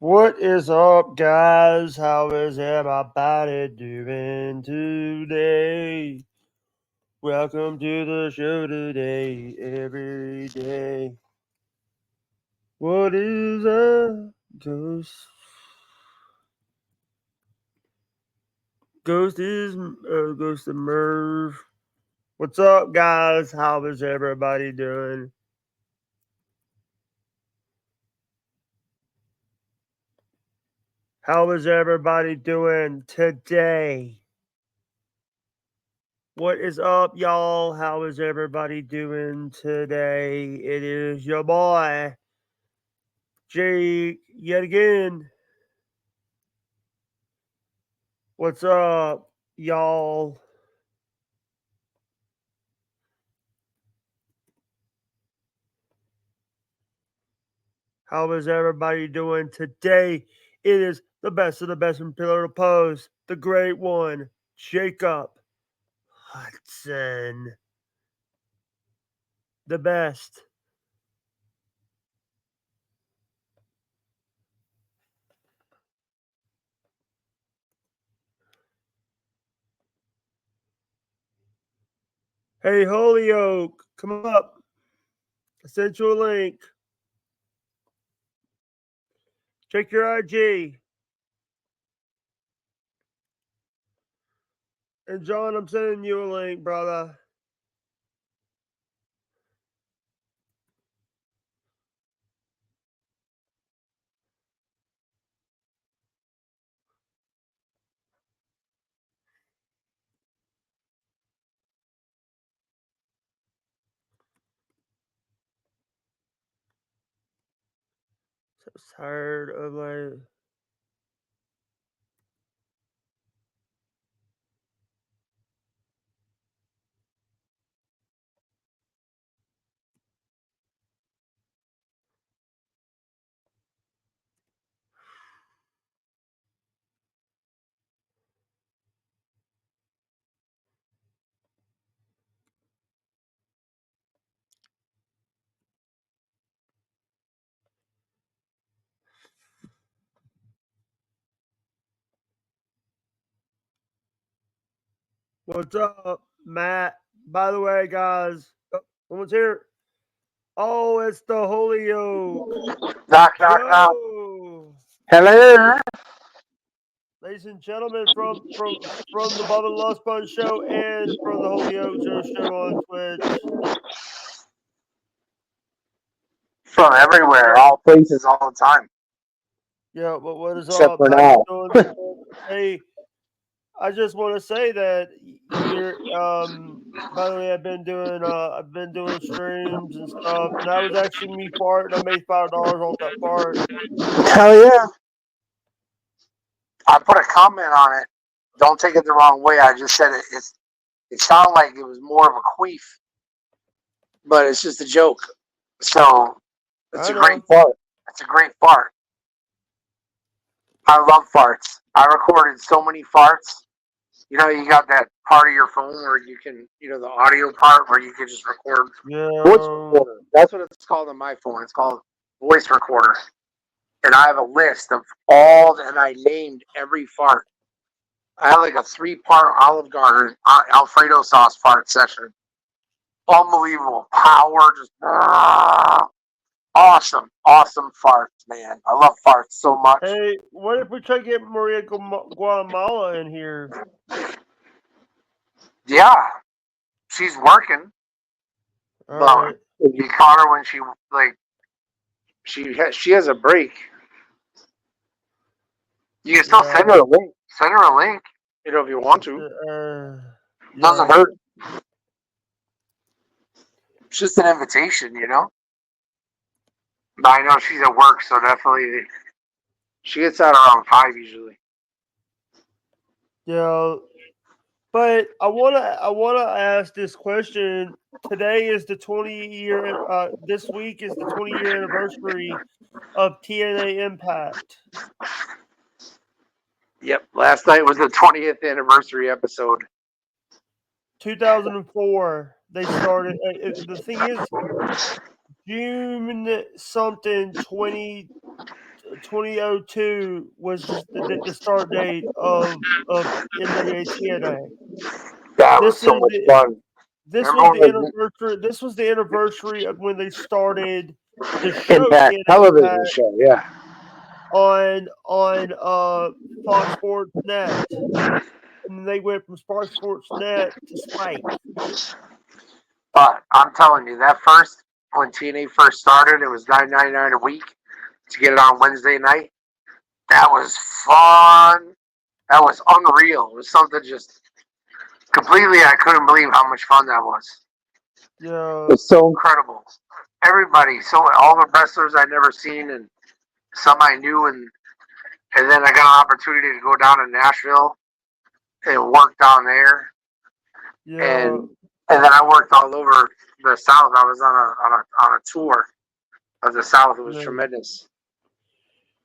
What is up, guys? How is everybody doing today? Welcome to the show today, every day. What is up, Ghost? Ghost is Ghost and Merv. What's up, guys? How is everybody doing? How is everybody doing today? What is up, y'all? How is everybody doing today? It is your boy, Jake, yet again. What's up, y'all? How is everybody doing today? It is the best of the best from Pillar to Post, the great one, Jacob Hudson. The best. Hey, Holyoke, come up. I sent you a link. Check your IG. And John, I'm sending you a link, brother. So tired of my. What's up, Matt? By the way, guys, someone's here. Oh, it's the Holyoke. Knock, knock, knock. Joe. Hello. Ladies and gentlemen, from the Bob and Lost Bun show and from the Holyoke Joe show on Twitch. From everywhere, all places, all the time. Yeah, but what is Except up? for How now. you doing? Hey, I just want to say that you're by the way, I've been doing streams and stuff, and that was actually me farting. I made $5 off that fart. Hell yeah. I put a comment on it. Don't take it the wrong way. I just said it sounded like it was more of a queef, but it's just a joke. So it's I a great know. fart. It's a great fart. I love farts. I recorded so many farts. You know, you got that part of your phone where you can, the audio part where you can just record voice Yeah. recorder. That's what it's called on my phone. It's called voice recorder. And I have a list of all, and I named every fart. I had like a 3-part Olive Garden Alfredo sauce fart session. Unbelievable power, just awesome farts, man. I love farts so much. Hey, what if we try to get Maria Guatemala in here? Yeah, she's working, All but right. you caught her when she has a break. You can still send her a link. Send her a link, if you want to. Doesn't hurt. It's just an invitation, But I know she's at work, so definitely she gets out around 5 usually. Yeah, but I wanna ask this question. Today is the 20-year. This week is the 20-year anniversary of TNA Impact. Yep. Last night was the 20th anniversary episode. 2004. They started. The thing is, June something 20. 2002 was the start date of NWA TNA. That was This so is much the fun. this was Remember the when anniversary. This was the anniversary of when they started the the show Impact TNA television Impact show? Yeah. on Fox Sports Net, and they went from Fox Sports Net to Spike. But I'm telling you, that first when TNA first started, it was $9.99 a week to get it on Wednesday night. That was fun. That was unreal. It was something just completely. I couldn't believe how much fun that was. Yeah, It was so incredible. Everybody, so all the wrestlers I'd never seen, and some I knew, and then I got an opportunity to go down to Nashville and work down there, yeah, and then I worked all over the South. I was on a tour of the South. It was yeah. tremendous.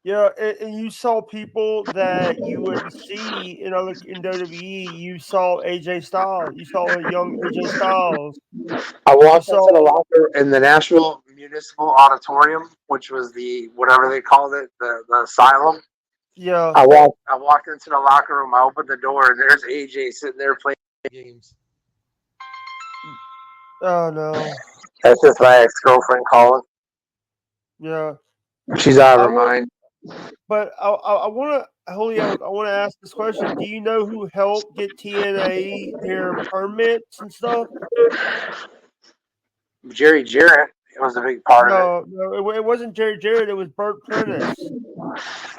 Yeah, and you saw people that you wouldn't see in WWE. You saw AJ Styles. You saw a young AJ Styles. I You walked into the saw, locker in the Nashville Municipal Auditorium, which was the whatever they called it, the asylum. yeah. I walked into the locker room. I opened the door, and there's AJ sitting there playing games. Oh no. That's just my ex girlfriend calling. Yeah. She's out of I her want, mind. but I want to, Holyoke. I want to ask this question. Do you know who helped get TNA their permits and stuff? Jerry Jarrett was a big part of it. No, no, it wasn't Jerry Jarrett. It was Burt Prentice.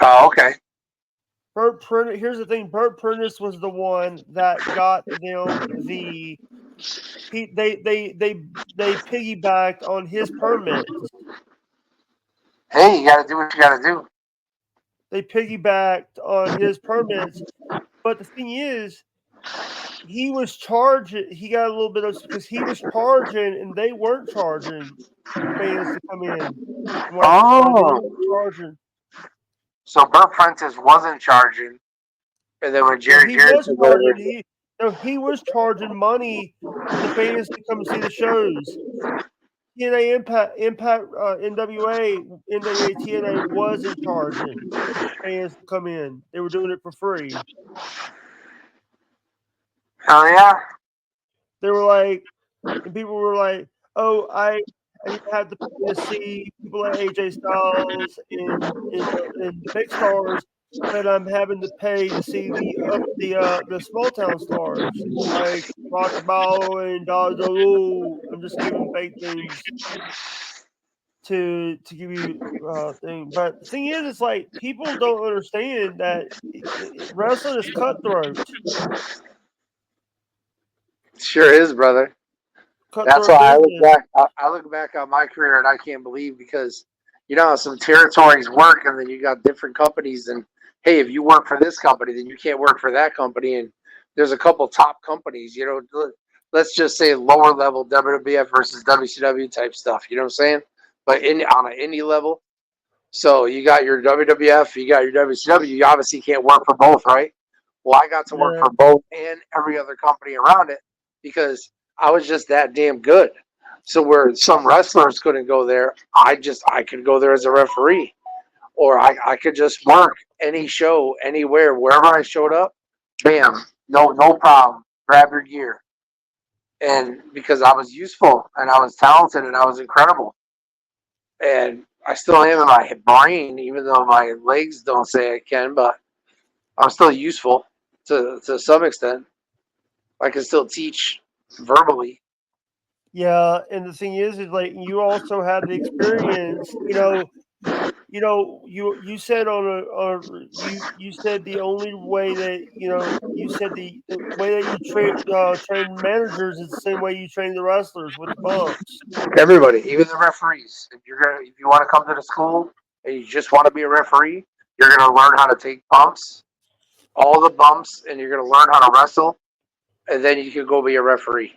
Oh, okay. Burt Prentice. Here's the thing. Burt Prentice was the one that got them the. They piggybacked on his permits. Hey, you got to do what you got to do. They piggybacked on his permits. But the thing is, he was charging. He got a little bit of because he was charging, and they weren't charging fans to come in and watch the show. They Oh, weren't charging. so Burt Prentice wasn't charging, and then when No, Jerry he Jarrett was took charging. over, He was charging money for the fans to come and see the shows. TNA Impact NWA TNA wasn't charging fans to come in. They were doing it for free. hell yeah, They were like, and people were like, "Oh, I didn't have to pay to see people like AJ Styles and the big stars, but I'm having to pay to see the small town stars like Rocky Balboa and Dazaloo. I'm just giving fake names to give you thing. But the thing is, it's like people don't understand that wrestling is cutthroat, sure is, brother. That's cutthroat why I look business. back. I look back on my career, and I can't believe because you know how some territories work, and then you got different companies. And hey, if you work for this company, then you can't work for that company. And there's a couple top companies. You know, let's just say lower level WWF versus WCW type stuff. You know what I'm saying? But on an indie level, so you got your WWF, you got your WCW. You obviously can't work for both, right? Well, I got to work Yeah, for both and every other company around it because I was just that damn good. So where some wrestlers couldn't go there, I could go there as a referee, or I could just work any show anywhere wherever I showed up. Bam, no problem. Grab your gear, and because I was useful and I was talented and I was incredible, and I still am in my brain, even though my legs don't say I can, but I'm still useful to some extent. I can still teach verbally. yeah. And the thing is like you also have the experience. You said you said the only way that you said the way that you train managers is the same way you train the wrestlers with the bumps. Everybody, even the referees. If you want to come to the school and you just want to be a referee, you're gonna learn how to take bumps, all the bumps, and you're gonna learn how to wrestle, and then you can go be a referee.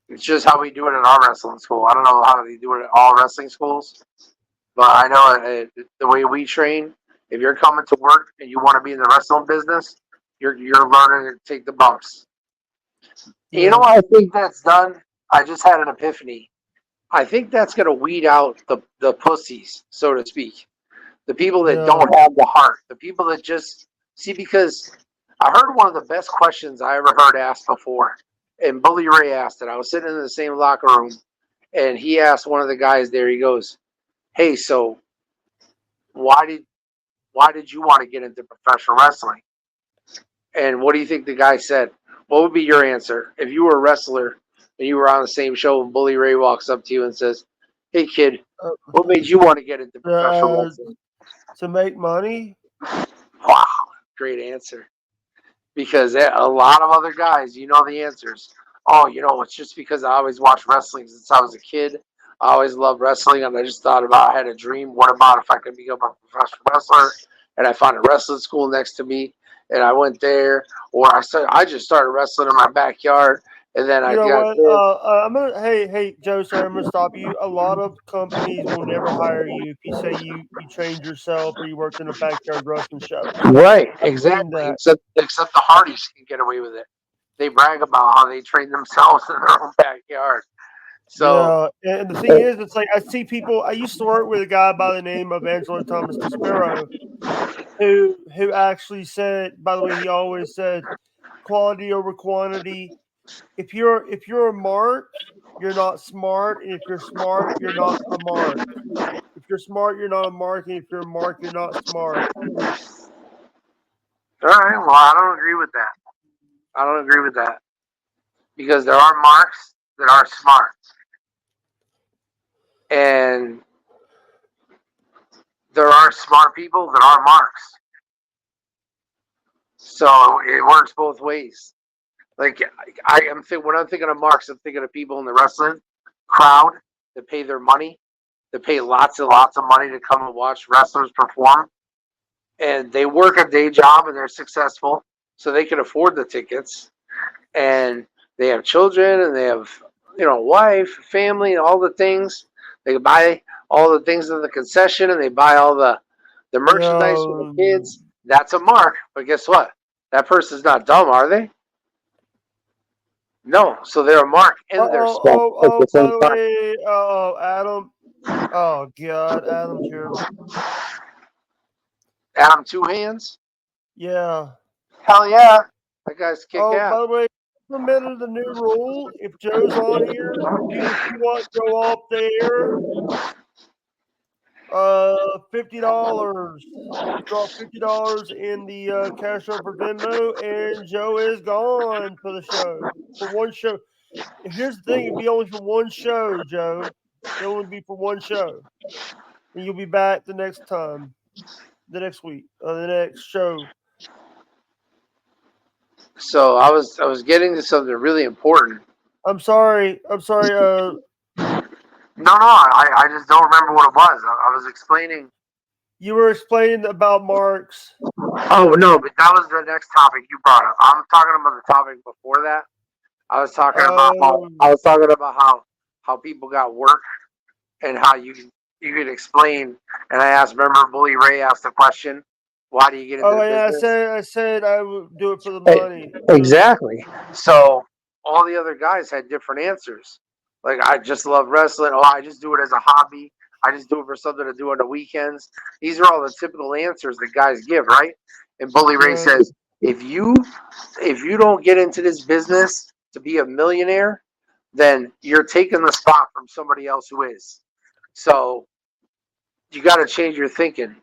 It's just how we do it in our wrestling school. I don't know how they do it at all wrestling schools, but I know the way we train. If you're coming to work and you want to be in the wrestling business, you're learning to take the bumps. You know Yeah, what I think that's done? I just had an epiphany. I think that's going to weed out the pussies, so to speak. The people that Yeah. don't have the heart. The people that just see, because I heard one of the best questions I ever heard asked before. And Bully Ray asked it. I was sitting in the same locker room, and he asked one of the guys there, he goes, "Hey, so why did you want to get into professional wrestling?" And what do you think the guy said? What would be your answer if you were a wrestler and you were on the same show and Bully Ray walks up to you and says, "Hey kid, Uh, what made you want to get into professional uh, wrestling?" to make money. Wow, great answer. Because a lot of other guys, you know the answers. Oh, it's just because I always watched wrestling since I was a kid. I always loved wrestling, and I just thought about, I had a dream. What about if I could become a professional wrestler? And I found a wrestling school next to me, and I went there. Or I just started wrestling in my backyard, and then You I know got what? this. I'm gonna. Hey, Joe. Sorry, I'm gonna stop you. A lot of companies will never hire you if you say you trained yourself or you worked in a backyard wrestling shows. Right, I've seen exactly. that. Except the Hardys can get away with it. They brag about how they train themselves in their own backyard. So, Yeah, and the thing is, it's like I see people. I used to work with a guy by the name of Angelo Thomas Despero, who actually said. By the way, he always said, "Quality over quantity." If you're a mark, you're not smart, and if you're smart, you're not a mark. If you're smart, you're not a mark, and if you're a mark, you're not smart. all right, well, I don't agree with that. I don't agree with that because there are marks that are smart, and there are smart people that are marks. So it works both ways. Like when I'm thinking of marks, I'm thinking of people in the wrestling crowd that pay their money, that pay lots and lots of money to come and watch wrestlers perform, and they work a day job and they're successful, so they can afford the tickets, and they have children and they have wife, family, and all the things. They buy all the things in the concession and they buy all the merchandise for the Yeah. kids. That's a mark. But guess what? That person's not dumb, are they? No. So they're a mark in their spot at the By same the time. way, Adam. Oh God, Adam's here. Adam Two Hands. Yeah. Hell yeah. That guy's kick Oh, by ass. the way, implemented the new rule. If Joe's on here, if you want to go up there, $50. You drop $50 in the cash over Venmo, and Joe is gone for the show. For one show. Here's the thing: it'd be only for one show, Joe. It'll only be for one show, and you'll be back the next time, the next week, or the next show. So I was getting to something really important. I'm sorry. I'm sorry. No, I just don't remember what it was. I was explaining. You were explaining about Marks. Oh no, but that was the next topic you brought up. I'm talking about the topic before that. I Um, was talking about how people got work and how you could explain. And I asked. Remember, Bully Ray asked the question, "Why do you get into oh the yeah, business?" I said I would do it for the Hey, money. exactly. So all the other guys had different answers. Like, I just love wrestling. Oh, I just do it as a hobby. I just do it for something to do on the weekends. These are all the typical answers that guys give, right? And Bully Ray Yeah, says, if you don't get into this business to be a millionaire, then you're taking the spot from somebody else who is. So you got to change your thinking.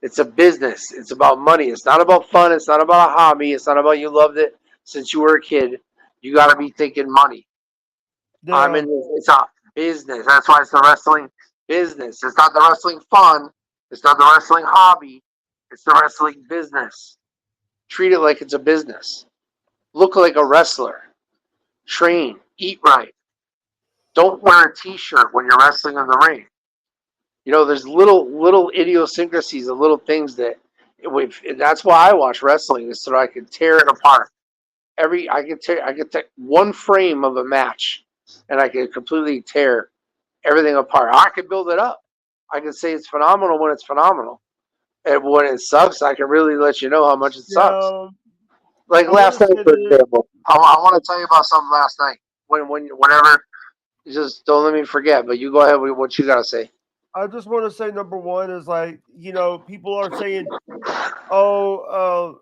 It's a business. It's about money. It's not about fun. It's not about a hobby. It's not about you loved it since you were a kid. You got to be thinking money. I'm yeah, in this. It's a business. That's why it's the wrestling business. It's not the wrestling fun. It's not the wrestling hobby. It's the wrestling business. Treat it like it's a business. Look like a wrestler. Train. Eat right. Don't wear a t-shirt when you're wrestling in the ring. There's little idiosyncrasies and little things that that's why I watch wrestling, is so I can tear it apart. I could take one frame of a match and I can completely tear everything apart. I could build it up. I can say it's phenomenal when it's phenomenal. And when it sucks, I can really let you know how much it sucks. yeah. Like I'm gonna last night, say for this. example. I want to tell you about something last night. Whenever, just don't let me forget. But you go ahead with what you gotta say. I just want to say number one is like, people are saying, oh,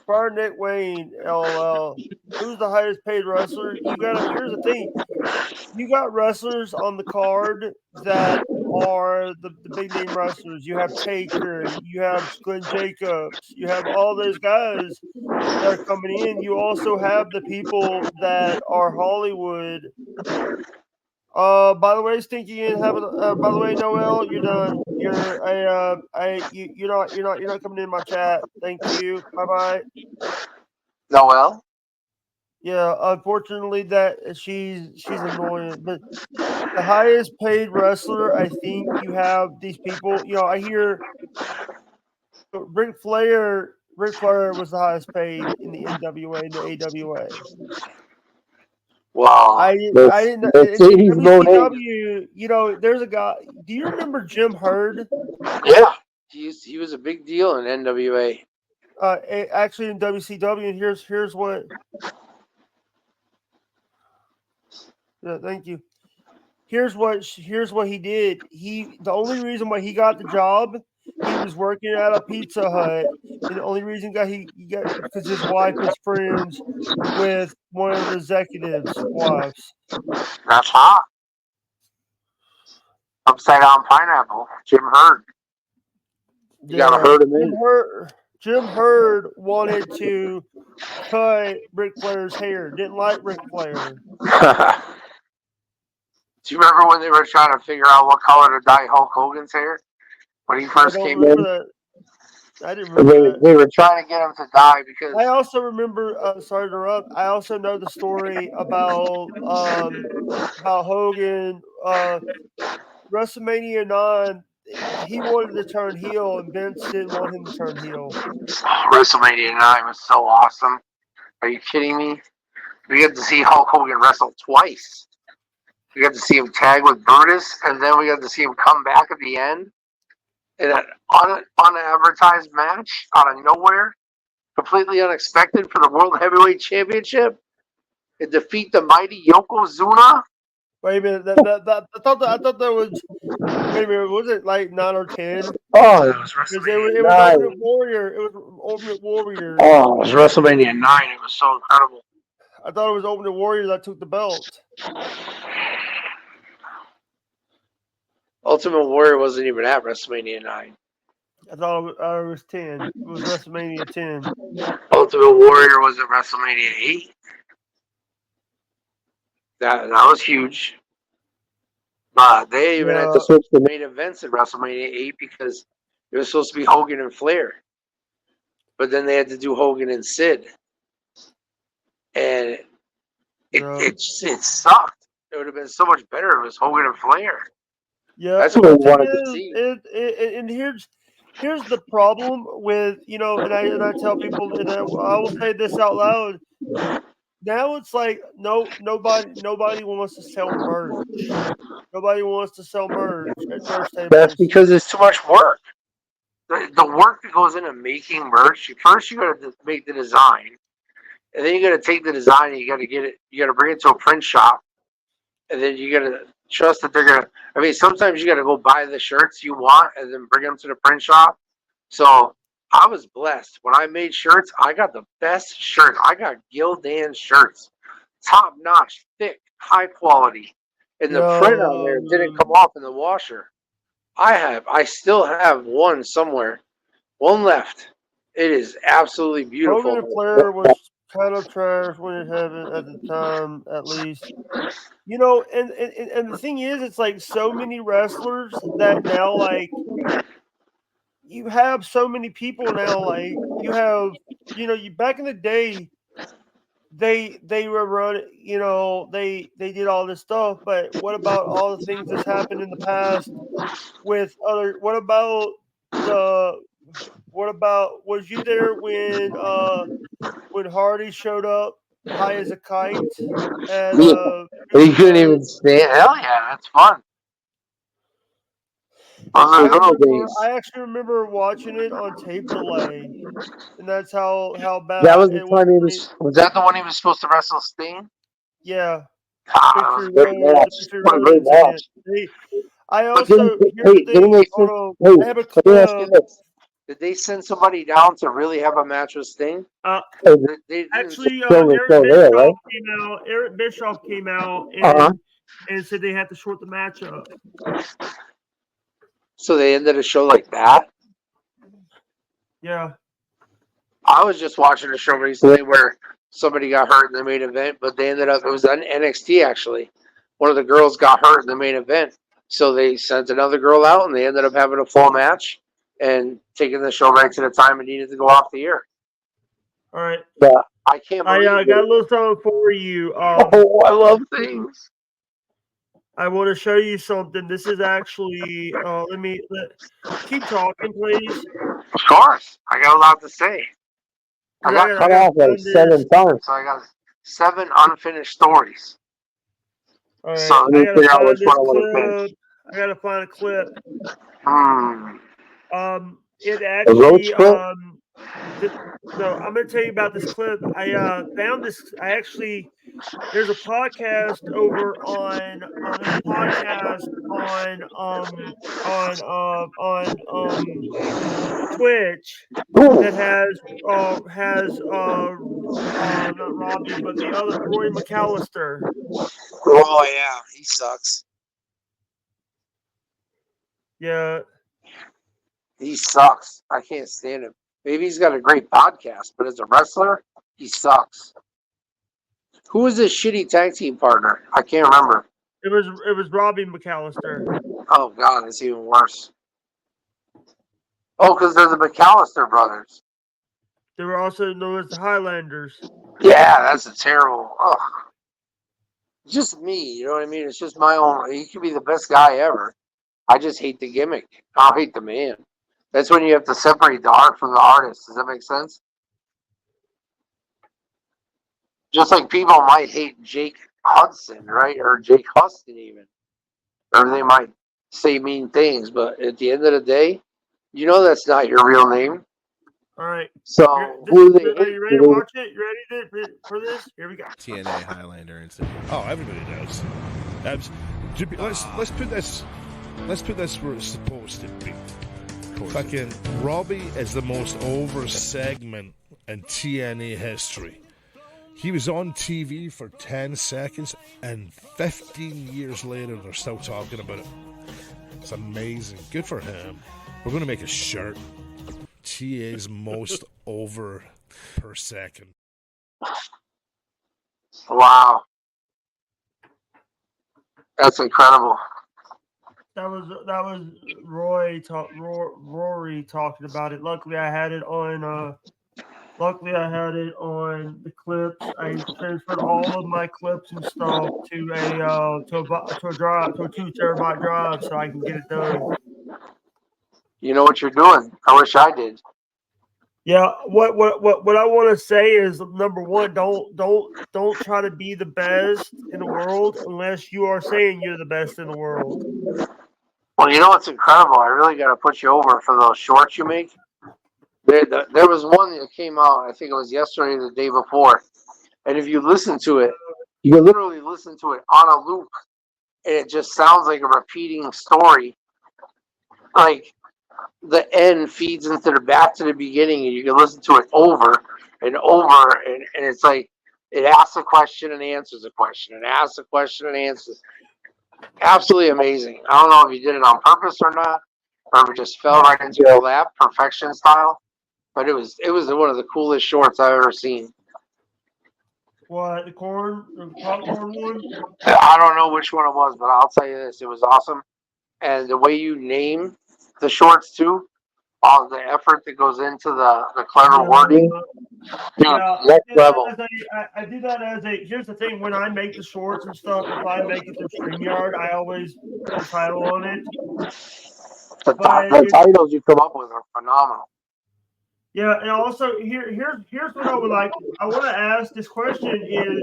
fire Nick Wayne, LOL. Who's the highest paid wrestler? Here's the thing. You got wrestlers on the card that are the big name wrestlers. You have Taker, you have Glenn Jacobs, you have all those guys that are coming in. You also have the people that are Hollywood. By the way, Stinky and having. By the way, Noel, you're done. You're not coming in my chat. Thank you. Bye bye. Noel? Yeah, unfortunately, that she's annoying. But the highest paid wrestler, I think you have these people. I hear Ric Flair. Ric Flair was the highest paid in the NWA and the AWA. Well, I didn't let's say in he's no name. WCW. There's a guy. Do you remember Jim Hurd? yeah. He was a big deal in NWA. Actually, in WCW, and here's what. Yeah, thank you. Here's what he did. The only reason why he got the job, he was working at a Pizza Hut, and the only reason he got because his wife was friends with one of the executives' wives. That's hot. Upside down pineapple. Jim Hurd. You gotta herd him in. Jim Hurd wanted to cut Ric Flair's hair. Didn't like Ric Flair. Do you remember when they were trying to figure out what color to dye Hulk Hogan's hair when he first came in? I didn't remember that. They were trying to get him to dye because I also remember. Sorry to interrupt. I also know the story about Hogan. WrestleMania 9. He wanted to turn heel, and Vince didn't want him to turn heel. WrestleMania 9 was so awesome. Are you kidding me? We got to see Hulk Hogan wrestle twice. We got to see him tag with Brutus, and then we got to see him come back at the end in an unadvertised match out of nowhere, completely unexpected for the World Heavyweight Championship, and defeat the mighty Yokozuna. Wait a minute. I thought that was. Wait a minute. Was it like 9 or 10? Oh, it was WrestleMania it was 9. Ultimate Warrior. It was Ultimate Warrior. Oh, it was WrestleMania 9. It was so incredible. I thought it was Ultimate Warrior that took the belt. Ultimate Warrior wasn't even at WrestleMania 9. I thought it was 10. It was WrestleMania 10. Ultimate Warrior was at WrestleMania 8. That was huge. But they even had to switch the main events at WrestleMania 8 because it was supposed to be Hogan and Flair. But then they had to do Hogan and Sid. And it sucked. It would have been so much better if it was Hogan and Flair. Yeah, that's what we wanted to see. And here's the problem with and I tell people, and I will say this out loud. Now it's like nobody wants to sell merch. Nobody wants to sell merch at merch tables. That's because it's too much work. The work that goes into making merch. First, you got to make the design, and then you got to take the design and you got to get it. You got to bring it to a print shop, and then you got to trust that they're gonna. I mean, sometimes you got to go buy the shirts you want and then bring them to the print shop. So I was blessed when I made shirts. I got the best shirts. I got Gildan shirts, top notch, thick, high quality, and the print on there didn't come off in the washer. I still have one somewhere, one left. It is absolutely beautiful. Hogan and Flair was kind of trash when it happened at the time, at least. And the thing is, it's like so many wrestlers that now, like, you have so many people now, like, you have, you back in the day, they were running, they did all this stuff, but what about all the things that's happened in the past with other, what about, was you there when Hardy showed up high as a kite? And he couldn't even stand. Hell yeah, that's fun. I actually remember watching it on tape delay, and that's how bad that was the time he was. Was that the one he was supposed to wrestle Sting? Yeah. That was a great match. I But also here's the didn't thing. they Hold send? on, Hey, I have a let me ask you clip. this: did they send somebody down to really have a match with Sting? Uh, Or they didn't just Actually, show the Eric show there, right? Bischoff came out. Eric Bischoff came out Uh and said they had to short the match up. huh. So they ended a show like that. Yeah. I was just watching a show recently where somebody got hurt in the main event, but they ended up, it was on NXT actually. One of the girls got hurt in the main event. So they sent another girl out and they ended up having a full match and taking the show back to the time it needed to go off the air. All right. But I can't I believe got a it. little something for you. Oh, I love things. I want to show you something. This is actually. Keep talking, please. Of course. I got a lot to say. I got I cut gotta off like find this. 7 times. So I got 7 unfinished stories. All So right, let I me gotta figure out find which one this I want to clip. finish. I gotta find a clip. It The roach actually clip? no, I'm gonna tell you about this clip. I found this. I actually there's a podcast over on there's a podcast on Twitch that has not Robbie but the other Roy McAllister. Oh, yeah. He sucks. Yeah, He sucks. I can't stand him. Maybe he's got a great podcast, but as a wrestler, he sucks. Who was his shitty tag team partner? I can't remember. it was Robbie McAllister. Oh, God, it's even worse. Oh, because they're the McAllister brothers. They were also known as the Highlanders. Yeah, that's a terrible. Ugh. It's just me, you know what I mean? It's just my own. He could be the best guy ever. I just hate the gimmick. I hate the man. That's when you have to separate the art from the artist. Does that make sense? Just like people might hate Jake Hudson, right? Or Jake Huston, even. Or they might say mean things, but at the end of the day, you know that's not your real name. All right. So who do they Are hate? you ready to watch it? You ready for this? Here we go. TNA Highlander incident. Oh, everybody does. Let's put this. Let's put this where it's supposed to be. Fucking Robbie is the most over segment in TNA history. He was on TV for 10 seconds, and 15 years later, they're still talking about it. It's amazing. Good for him. We're going to make a shirt. TA's most over per second. Wow. That's incredible. That was Rory talking about it. Luckily, I had it on. Luckily, I had it on the clips. I transferred all of my clips and stuff to a 2 terabyte drive so I can get it done. You know what you're doing. I wish I did. Yeah, what I want to say is number one, don't try to be the best in the world unless you are saying you're the best in the world. Well, you know what's incredible? I really got to put you over for those shorts you make. There was one that came out, I think it was yesterday or the day before. And if you listen to it, you can literally listen to it on a loop. And it just sounds like a repeating story. Like the end feeds into the back to the beginning, and you can listen to it over and over. And it's like it asks a question and answers a question, and asks a question and answers. Absolutely amazing. I don't know if you did it on purpose or not, or if it just fell right into your lap, perfection style. But it was one of the coolest shorts I've ever seen. What the popcorn one? I don't know which one it was, but I'll tell you this: it was awesome. And the way you name the shorts too, all the effort that goes into the clever wording, next level. I do that as a. Here's the thing: when I make the shorts and stuff, if I make it through StreamYard, I always put a title on it. The titles you come up with are phenomenal. Yeah, and also here's what I would like. I want to ask this question is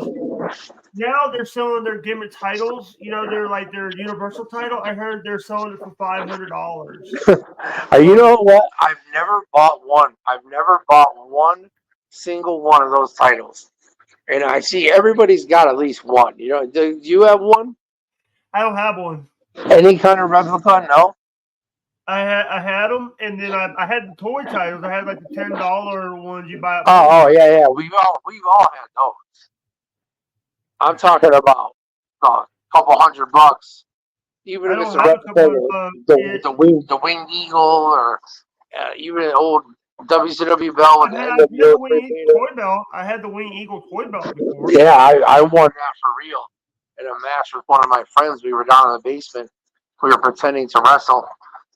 now they're selling their gimmick titles. You know, they're like their universal title. I heard they're selling it for $500. You know what? I've never bought one. I've never bought one single one of those titles. And I see everybody's got at least one. You know, do you have one? I don't have one. Any kind of replica? No. I had them, and then I had the toy titles. I had like the $10 ones you buy at Oh, Walmart. yeah. We've all had those. I'm talking about a couple $100. Even I if it's don't a have a couple replica, hundred bucks. the winged eagle, or even an old WCW belt with the I had NWO the Wing Eagle toy belt. I had the Wing Eagle toy belt before. Yeah, I won that for real in a match with one of my friends. We were down in the basement. We were pretending to wrestle,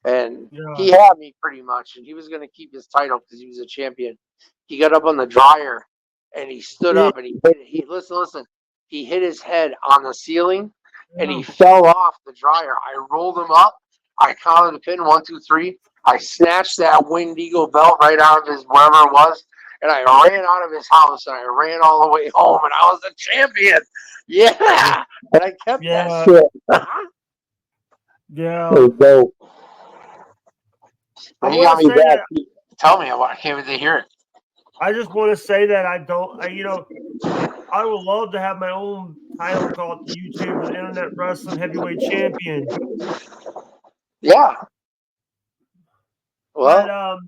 and Yeah. he had me pretty much, and he was going to keep his title because he was a champion. He got up on the dryer, and he stood up, and listen. He hit his head on the ceiling, and he fell off the dryer. I rolled him up. I counted the pin 1, 2, 3. I snatched that winged eagle belt right out of his wherever it was, and I ran out of his house, and I ran all the way home, and I was the champion. Yeah, and I kept that shit. Yeah. It was dope. I And he want got to me say back. that Tell me, I can't wait to hear it. I just want to say that I don't. I would love to have my own title called YouTube, the Internet Wrestling Heavyweight Champion. Yeah. But Well,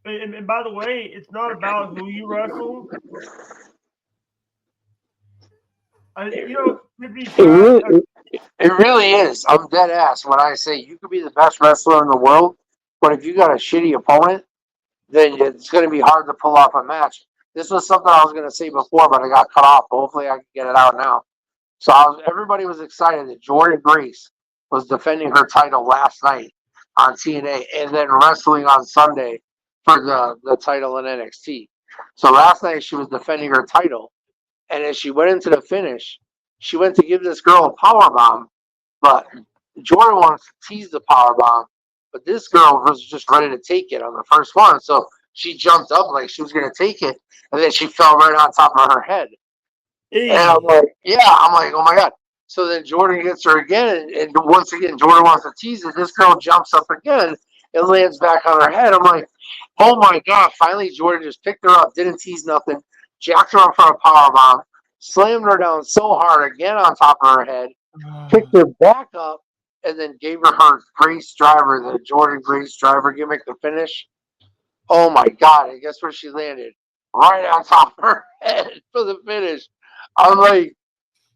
and by the way, it's not about who you wrestle. Tiffany Stratton. it really is. I'm dead ass when I say you could be the best wrestler in the world, but if you got a shitty opponent, then it's going to be hard to pull off a match. This was something I was going to say before, but I got cut off. Hopefully, I can get it out now. So everybody was excited that Jordan Grace was defending her title last night on TNA and then wrestling on Sunday for the title in NXT. So last night she was defending her title, and as she went into the finish, she went to give this girl a power bomb, but Jordan wanted to tease the power bomb, but this girl was just ready to take it on the first one. So she jumped up like she was going to take it, and then she fell right on top of her head. And I'm like, oh my God. So then Jordan gets her again, and once again, Jordan wants to tease it. This girl jumps up again and lands back on her head. I'm like, oh my God. Finally, Jordan just picked her up, didn't tease nothing, jacked her up for a power bomb, slammed her down so hard again on top of her head, picked her back up, and then gave her Grace Driver, the Jordan Grace Driver gimmick to finish. Oh my God. And guess where she landed? Right on top of her head for the finish. I'm like,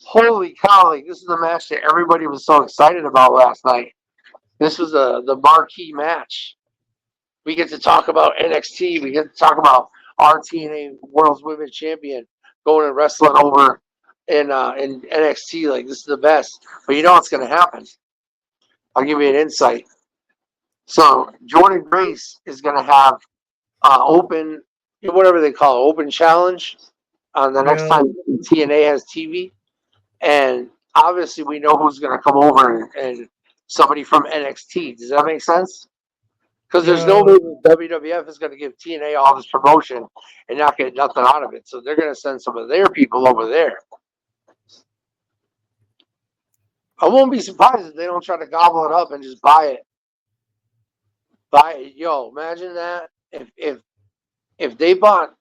holy cow, like this is the match that everybody was so excited about last night. This was the marquee match. We get to talk about NXT. We get to talk about our TNA World's Women's Champion going and wrestling over in NXT. Like, this is the best. But you know what's going to happen? I'll give you an insight. So Jordan Grace is going to have open, whatever they call it, open challenge on the next time TNA has TV. And obviously, we know who's going to come over and somebody from NXT. Does that make sense? Because there's no way WWF is going to give TNA all this promotion and not get nothing out of it. So they're going to send some of their people over there. I won't be surprised if they don't try to gobble it up and just buy it. Buy it. Yo, imagine that. If they bought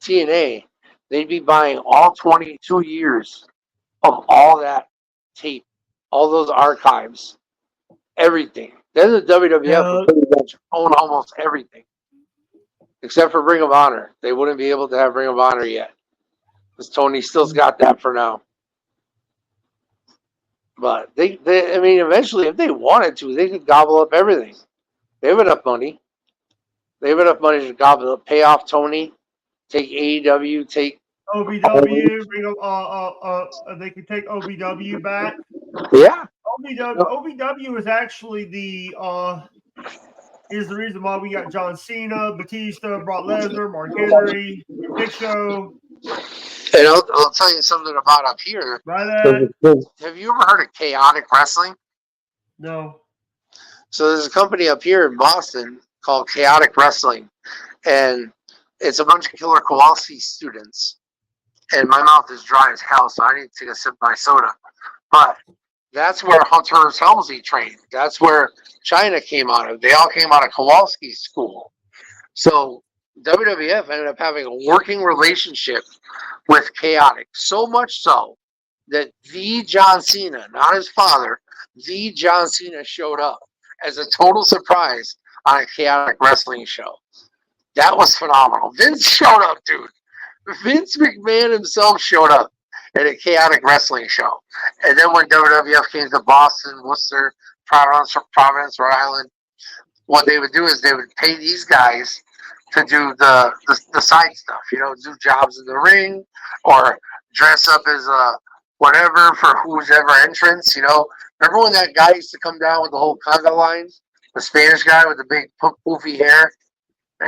TNA, they'd be buying all 22 years of all that tape, all those archives, everything. Then the WWF would pretty much own almost everything, except for Ring of Honor. They wouldn't be able to have Ring of Honor yet, because Tony still's got that for now. But I mean, eventually, if they wanted to, they could gobble up everything. They have enough money. They have enough money to gobble up, pay off Tony, take AEW, take OVW. They could take OVW back. Yeah. OVW is actually is the reason why we got John Cena, Batista, Brock Lesnar, Mark Henry, Big Show. And I'll tell you something about up here. Have you ever heard of Chaotic Wrestling? No. So there's a company up here in Boston called Chaotic Wrestling, and it's a bunch of Killer Kowalski students. And my mouth is dry as hell, so I need to take a sip of my soda. But that's where Hunter Helmsley trained. That's where China came out of. They all came out of Kowalski's school. So WWF ended up having a working relationship with Chaotic, so much so that the John Cena, not his father, the John Cena showed up as a total surprise on a chaotic wrestling show. That was phenomenal. Vince showed up, dude. Vince McMahon himself showed up at a chaotic wrestling show. And then when WWF came to Boston, Worcester, Providence, Rhode Island, what they would do is they would pay these guys to do the side stuff, do jobs in the ring or dress up as a whatever for who's ever entrance, Remember when that guy used to come down with the whole conga line? The Spanish guy with the big poofy hair?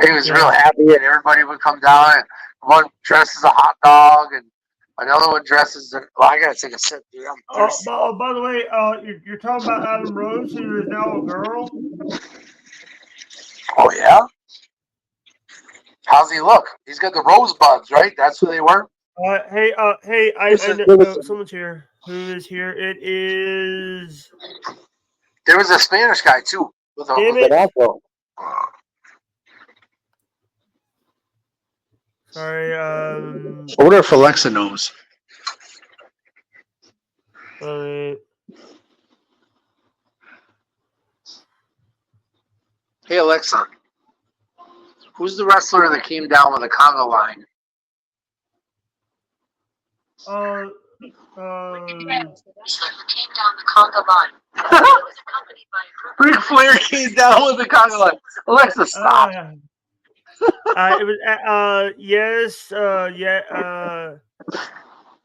He was real happy, and everybody would come down, and one dresses a hot dog, and another one dresses. I gotta take a sip, dude. By the way, you're talking about Adam Rose, who is now a girl. Oh yeah. How's he look? He's got the rosebuds, right? That's who they were. Hey, I know someone's here. Who is here? It is. There was a Spanish guy too with an afro. Sorry. I wonder if Alexa knows. Hey Alexa, who's the wrestler that came down with a conga line? Came down the conga line. It was accompanied by Ric Flair came down with the conga line. Alexa, stop. It was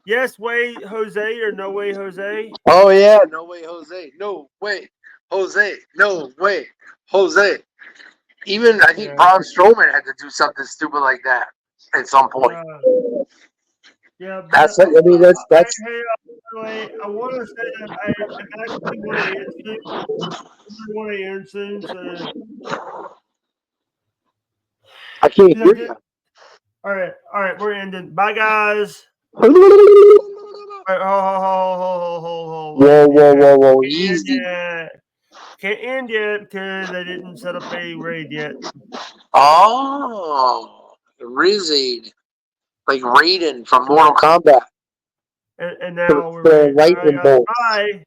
yes, way Jose or no way Jose. Oh yeah, no way Jose, no way Jose, no way Jose. Even I think Braun Strowman had to do something stupid like that at some point. Yeah, that's it. I mean, that's. Hey, by the way, I want to say that I'm actually want to end soon. So I can't hear you. All right, we're ending. Bye, guys. All right, whoa, easy. Can't end yet because I didn't set up a raid yet. Oh, Rizade. Like Raiden from Mortal Kombat. And now we're lightning bolt. Bye.